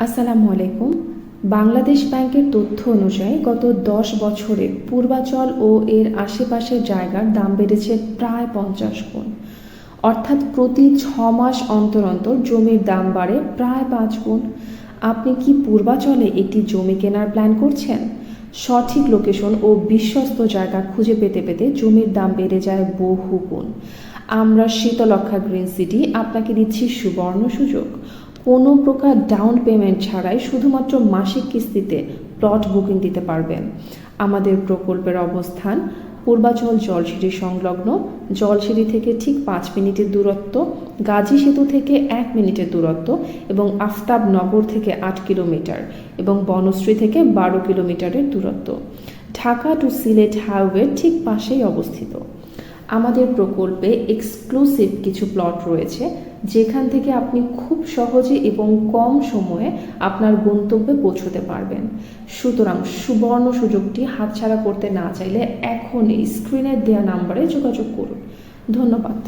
আসসালামু আলাইকুম। বাংলাদেশ ব্যাংকের তথ্য অনুযায়ী গত 10 বছরে পূর্বাচল ও এর আশেপাশের জায়গার দাম বেড়েছে প্রায় 50 গুণ। অর্থাৎ প্রতি 6 মাস অন্তর অন্তর জমির দাম বাড়ে প্রায় 5 গুণ। আপনি কি পূর্বাচলে একটি জমি কেনার প্ল্যান করছেন? সঠিক লোকেশন ও বিশ্বস্ত জায়গা খুঁজে পেতে পেতে জমির দাম বেড়ে যায় বহু গুণ। আমরা শীতলক্ষ্যা গ্রিন সিটি আপনাকে দিচ্ছি সুবর্ণ সুযোগ। কোনো প্রকার ডাউন পেমেন্ট ছাড়াই শুধুমাত্র মাসিক কিস্তিতে প্লট বুকিং দিতে পারবেন। আমাদের প্রকল্পের অবস্থান পূর্বাচল জলসিঁড়ি সংলগ্ন, জলসিঁড়ি থেকে ঠিক 5 মিনিটের দূরত্ব, গাজী সেতু থেকে 1 মিনিটের দূরত্ব এবং আফতাবনগর থেকে 8 কিলোমিটার এবং বনশ্রী থেকে 12 কিলোমিটারের দূরত্ব। ঢাকা টু সিলেট হাইওয়ের ঠিক পাশেই অবস্থিত। আমাদের প্রকল্পে এক্সক্লুসিভ কিছু প্লট রয়েছে, যেখান থেকে আপনি খুব সহজে এবং কম সময়ে আপনার গন্তব্যে পৌঁছতে পারবেন। সুতরাং সুবর্ণ সুযোগটি হাতছাড়া করতে না চাইলে এখনই স্ক্রিনে দেওয়া নাম্বারে যোগাযোগ করুন। ধন্যবাদ।